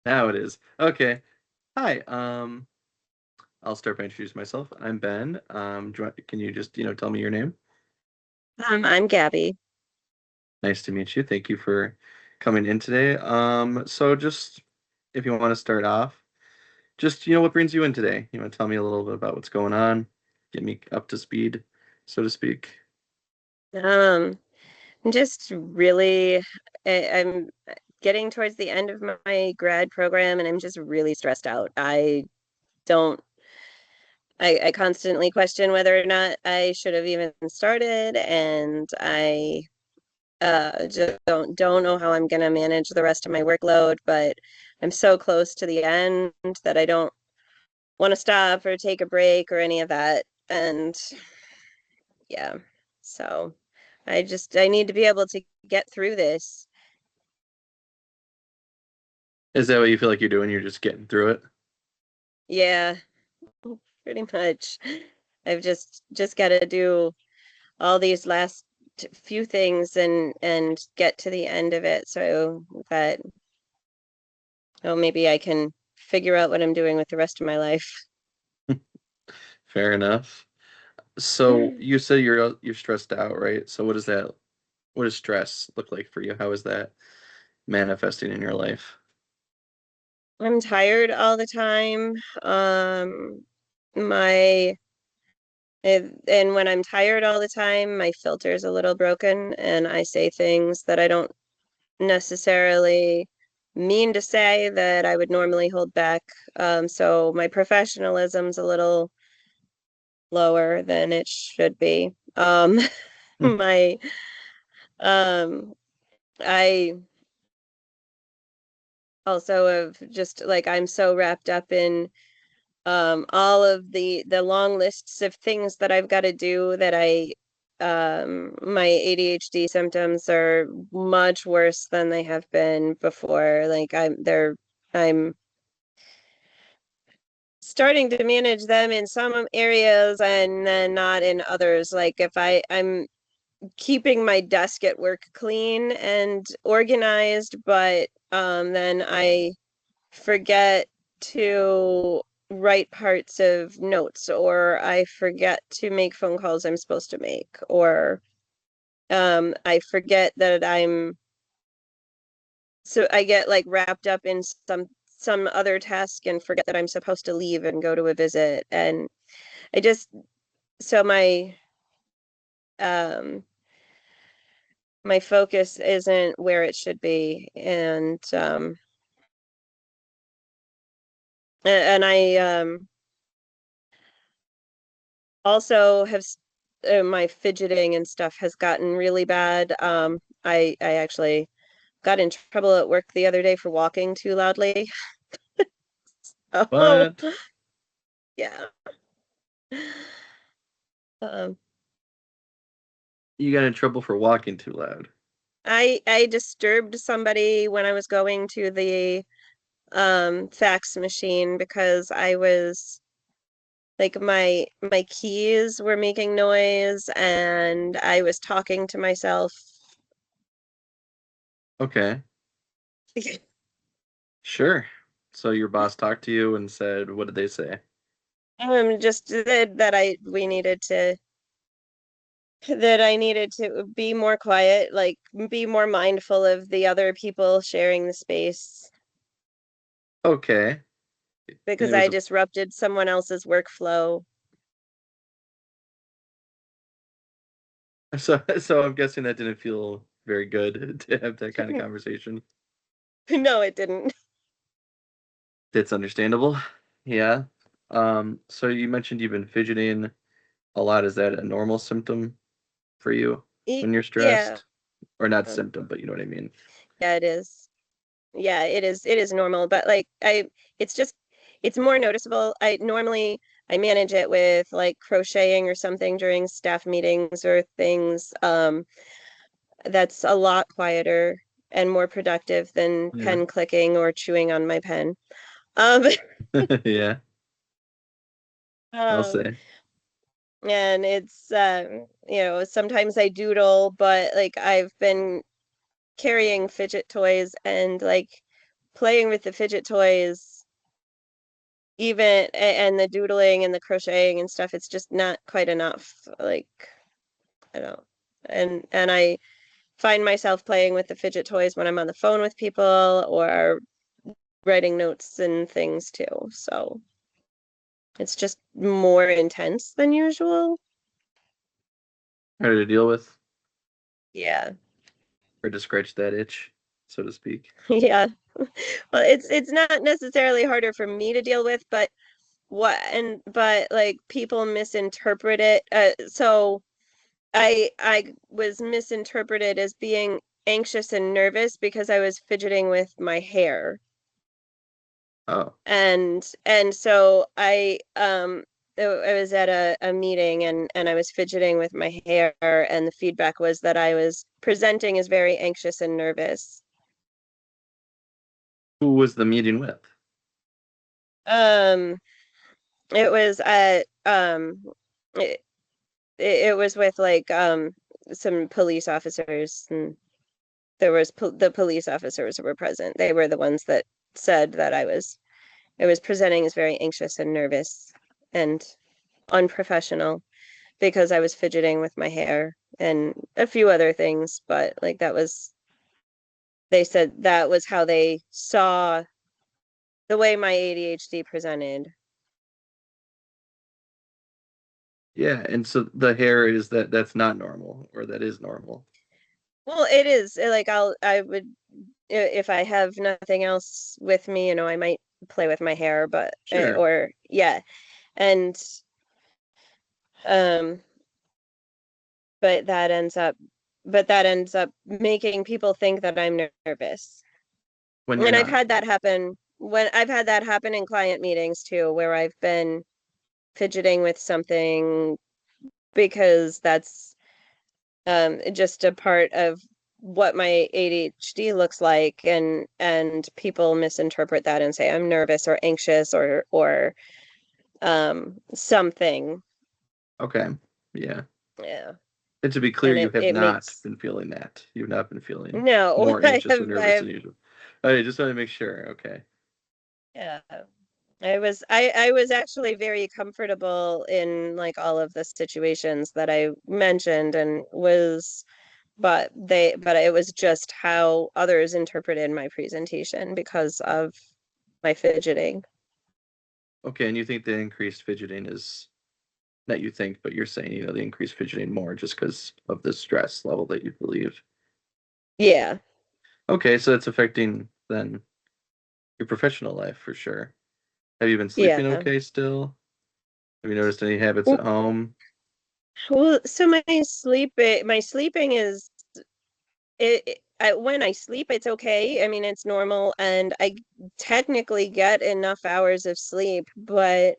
Now it is. Okay. Hi. I'll start by introducing myself. I'm Ben. Can you just, tell me your name? I'm Gabby. Nice to meet you. Thank you for coming in today. So just if you want to start off, just, what brings you in today? You want to tell me a little bit about what's going on? Get me up to speed, so to speak. Um, I'm just really, I'm getting towards the end of my grad program and I'm just really stressed out. Don't, I constantly question whether or not I should have even started, and I just don't know how I'm gonna manage the rest of my workload, but I'm so close to the end that I don't want to stop or take a break or any of that. And yeah, so I need to be able to get through this. Is that what you feel like you're doing? You're just getting through it? Yeah, pretty much. I've just got to do all these last few things and get to the end of it so that maybe I can figure out what I'm doing with the rest of my life. Fair enough. So you said you're stressed out, right? So what does stress look like for you? How is that manifesting in your life? I'm tired all the time. My and when I'm tired all the time, my filter's a little broken and I say things that I don't necessarily mean to say that I would normally hold back. So my professionalism's a little lower than it should be. My um, I also have just like I'm so wrapped up in all of the long lists of things that I've got to do that I my ADHD symptoms are much worse than they have been before. I'm starting to manage them in some areas and then not in others. Like if I'm keeping my desk at work clean and organized, but then I forget to write parts of notes, or I forget to make phone calls I'm supposed to make, or I forget that I get like wrapped up in some other task and forget that I'm supposed to leave and go to a visit. And I just so um my focus isn't where it should be. And I also have my fidgeting and stuff has gotten really bad. I actually got in trouble at work the other day for walking too loudly. Oh, What? yeah. Um, You got in trouble for walking too loud. I disturbed somebody when I was going to the fax machine because I was like my keys were making noise and I was talking to myself. Okay, sure. So your boss talked to you and said, what did they say? Just that I needed to be more quiet, like be more mindful of the other people sharing the space Okay. And because it was I disrupted someone else's workflow. so I'm guessing that didn't feel very good to have that kind of conversation. No, it didn't. It's understandable. Yeah. So you mentioned you've been fidgeting a lot. Is that a normal symptom for you when you're Yeah. stressed? Or not Um, symptom, but you know what I mean. yeah, it is. Yeah, it is normal, but it's just it's more noticeable. I manage it with like crocheting or something during staff meetings or things. That's a lot quieter and more productive than Yeah. pen clicking or chewing on my pen. Um, Yeah, I'll um, say. and it's sometimes I doodle, but like I've been carrying fidget toys and like playing with the fidget toys, and the doodling and the crocheting and stuff, it's just not quite enough. Like, I don't, and I find myself playing with the fidget toys when I'm on the phone with people or writing notes and things too. So it's just more intense than usual. Harder to deal with, Yeah. or to scratch that itch, so to speak. Yeah. Well, it's not necessarily harder for me to deal with, but like people misinterpret it. So I was misinterpreted as being anxious and nervous because I was fidgeting with my hair. Oh, And so I was at a meeting and I was fidgeting with my hair and the feedback was that I was presenting as very anxious and nervous. who was the meeting with? Um it was at it, it was with like some police officers, and the police officers were present. They were the ones that said that I was presenting as very anxious and nervous and unprofessional because I was fidgeting with my hair and a few other things, but like they said that was how they saw the way my ADHD presented. Yeah, and so the hair is that's not normal, or that is normal. Well, it is like I would if I have nothing else with me, I might play with my hair, but Sure. or yeah, and um, but that ends up making people think that I'm nervous. When you're And not. I've had that happen in client meetings too, where I've been fidgeting with something because that's just a part of what my ADHD looks like, and people misinterpret that and say I'm nervous or anxious or something. Okay. Yeah. Yeah. And to be clear, And you it have it not makes been feeling that. You've not been feeling no, more anxious or I nervous have than usual. I just want to make sure. Okay. yeah. I was actually very comfortable in like all of the situations that I mentioned and was but it was just how others interpreted my presentation because of my fidgeting. Okay, and you think the increased fidgeting is not you think, but you're saying, the increased fidgeting more just because of the stress level that you believe. Yeah. Okay, so it's affecting then your professional life for sure. Have you been sleeping Yeah. okay still? Have you noticed any habits at home? Well, so my sleeping is when I sleep, it's okay. I mean, it's normal, and I technically get enough hours of sleep, but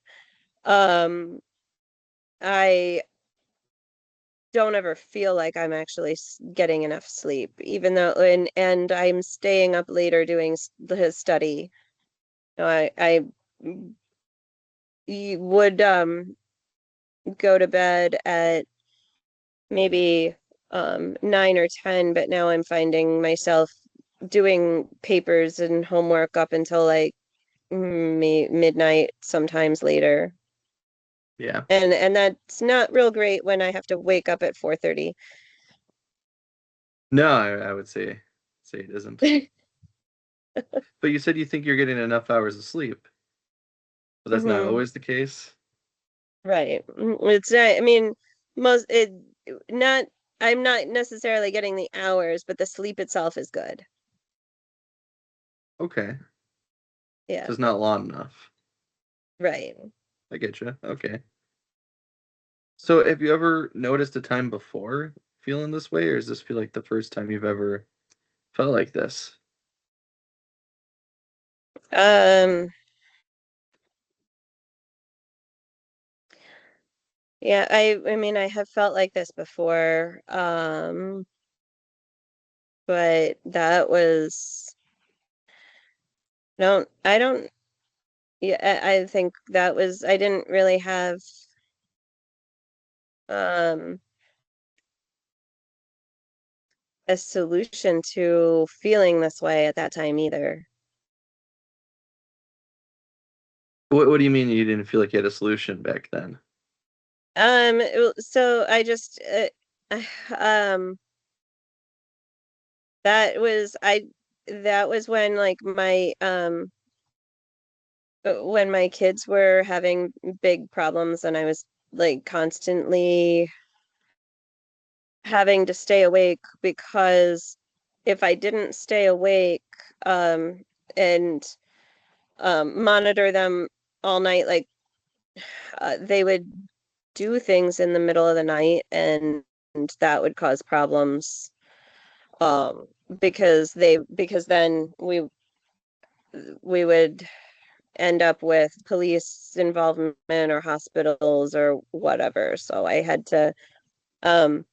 um, I don't ever feel like I'm actually getting enough sleep, even though and I'm staying up later doing the study. I would go to bed at maybe 9 or 10, but now I'm finding myself doing papers and homework up until like midnight, sometimes later. Yeah. And that's not real great when I have to wake up at 4:30. No, I would say it isn't. But you said you think you're getting enough hours of sleep, but that's not Hmm. always the case. Right. It's not, I mean, most it not I'm not necessarily getting the hours, but the sleep itself is good. Okay, Yeah. just not long enough. Right. I get you. Okay. So have you ever noticed a time before feeling this way, or does this feel like the first time you've ever felt like this? Um, yeah, I mean I have felt like this before. But that was I don't yeah, I think that was I didn't really have um a solution to feeling this way at that time either. What do you mean you didn't feel like you had a solution back then? So I just um that was I that was when my kids were having big problems and I was like constantly having to stay awake because if I didn't stay awake um and monitor them all night, like they would do things in the middle of the night and that would cause problems um because then we would end up with police involvement or hospitals or whatever. So I had to um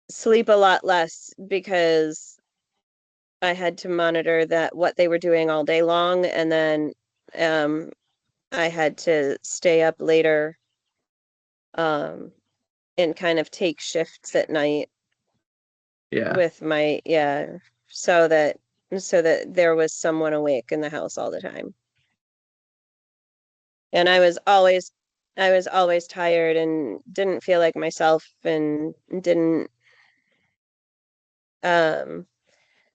sleep a lot less because I had to monitor that what they were doing all day long, and then um I had to stay up later um and kind of take shifts at night Yeah, with my yeah, so that so that there was someone awake in the house all the time. And I was always tired and didn't feel like myself and didn't um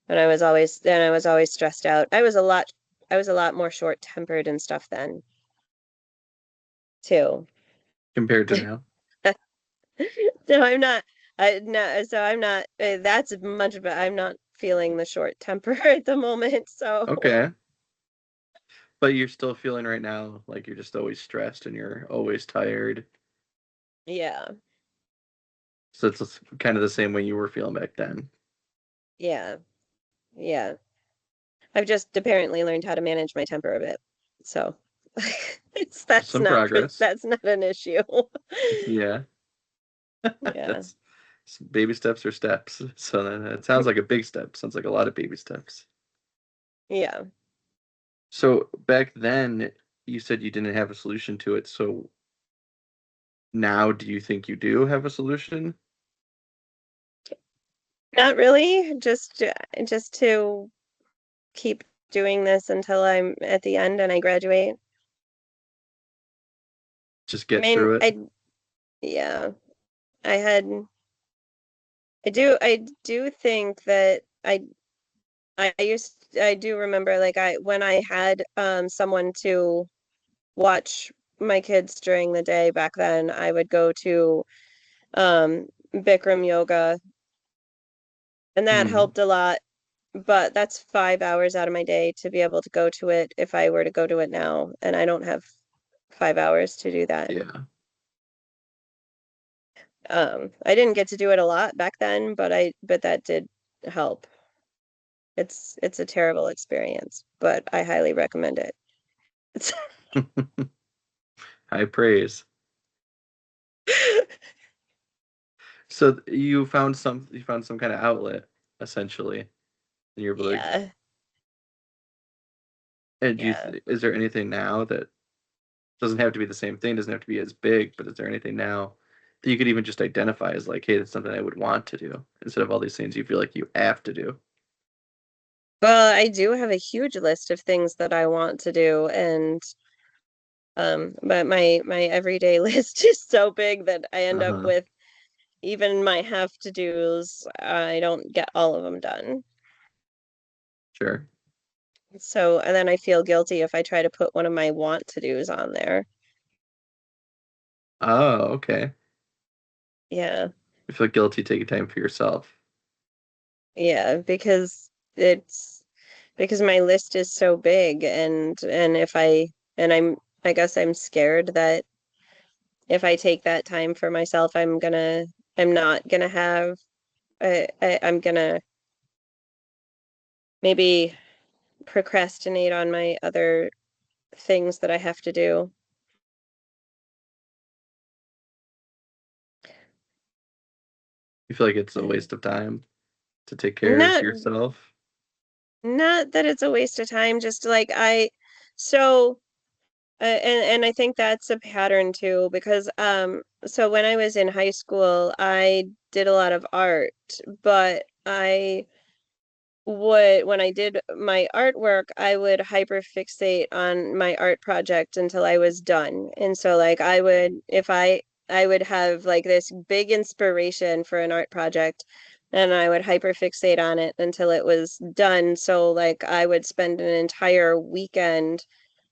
and I was always stressed out. I was a lot more short-tempered and stuff then too. compared to now. So I'm not I no so I'm not that's much of I'm not feeling the short temper at the moment. So Okay. But you're still feeling right now like you're just always stressed and you're always tired. yeah. So it's kind of the same way you were feeling back then. Yeah. Yeah. I've just apparently learned how to manage my temper a bit. So it's Some progress. that's not an issue. Yeah. Yeah. That's baby steps or steps. So then it sounds like a big step. Sounds like a lot of baby steps. Yeah. So back then you said you didn't have a solution to it. So now do you think you do have a solution? Not really, just to keep doing this until I'm at the end and I graduate. Just I get mean, through it. yeah, I had I do think that I do remember like I when I had someone to watch my kids during the day back then, I would go to Bikram yoga and that Hmm. helped a lot, but that's 5 hours out of my day to be able to go to it if I were to go to it now, and I don't have 5 hours to do that. Yeah. I didn't get to do it a lot back then, but that did help. It's a terrible experience, but I highly recommend it. It's High praise. So you found some kind of outlet essentially, and you're able to. yeah, And yeah. is there anything now that doesn't have to be the same thing, doesn't have to be as big, but is there anything now that you could even just identify as like, hey, that's something I would want to do instead of all these things you feel like you have to do? Well, I do have a huge list of things that I want to do, and but my everyday list is so big that I end up Uh-huh. with even my have to do's, I don't get all of them done. Sure. So, and then I feel guilty if I try to put one of my want to do's on there. Oh, okay. Yeah. You feel guilty taking time for yourself. Yeah, because it's because my list is so big and if I and I guess I'm scared that if I take that time for myself, I'm not gonna have I'm gonna maybe procrastinate on my other things that I have to do. You feel like it's a Uh, waste of time to take care of Not yourself. not that it's a waste of time, just like so and I think that's a pattern too because so when I was in high school, I did a lot of art, but when I did my artwork, I would hyperfixate on my art project until I was done. And so like I would if I would have like this big inspiration for an art project and I would hyperfixate on it until it was done. So like I would spend an entire weekend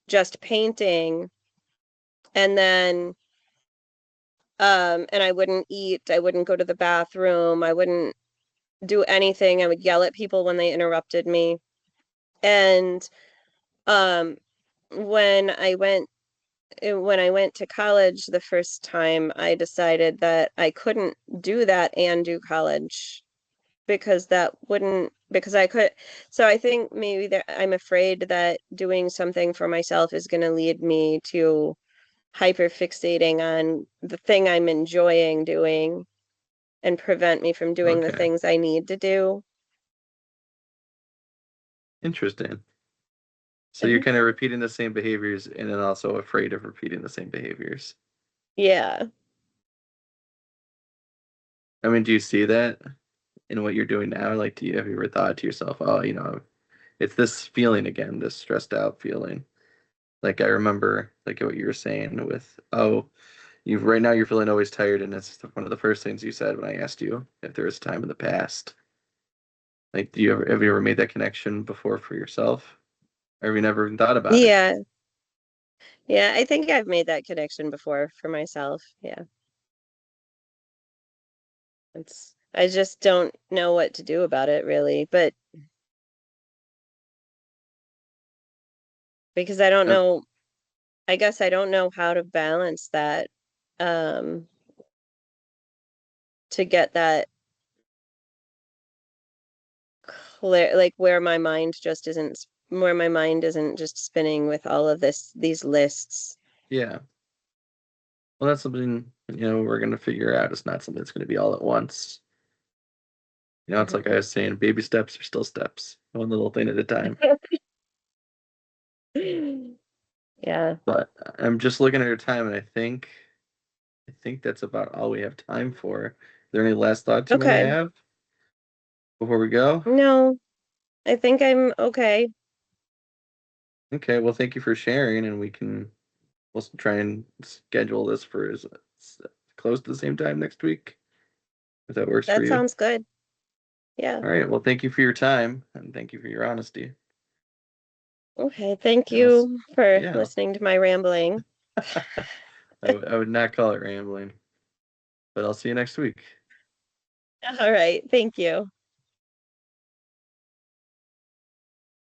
just painting and then and I wouldn't eat, I wouldn't go to the bathroom, I wouldn't do anything. I would yell at people when they interrupted me. And um when I went when I went to college the first time, I decided that I couldn't do that and do college because that wouldn't because I could. So I think maybe that I'm afraid that doing something for myself is going to lead me to hyper fixating on the thing I'm enjoying doing and prevent me from doing the Okay, things I need to do. interesting. So you're kind of repeating the same behaviors and then also afraid of repeating the same behaviors. Yeah. I mean, do you see that in what you're doing now? Like, have you ever thought to yourself, oh, it's this feeling again, this stressed out feeling? Like I remember, like what you were saying with, oh, you right now you're feeling always tired, and that's one of the first things you said when I asked you if there was a time in the past. Like, have you ever made that connection before for yourself, or have you never even thought about it? Yeah. Yeah, I think I've made that connection before for myself. Yeah. I just don't know what to do about it really, but because I don't Um, know, I guess I don't know how to balance that um to get that clear, like where my mind isn't just spinning with all of these lists. yeah. Well, that's something we're gonna figure out. It's not something that's gonna be all at once. It's like I Mhm. was saying, baby steps are still steps, one little thing at a time. Yeah. But I'm just looking at your time, and I think that's about all we have time for. Are there any last thoughts you might Okay. have before we go? No, I think I'm okay. Okay, well, thank you for sharing, and we'll try and schedule this for as close to the same time next week, if that works for That you. sounds good. Yeah. All right, well, thank you for your time, and thank you for your honesty. Okay. Thank And you for yeah, listening to my rambling. I would not call it rambling, but I'll see you next week. All right. Thank you.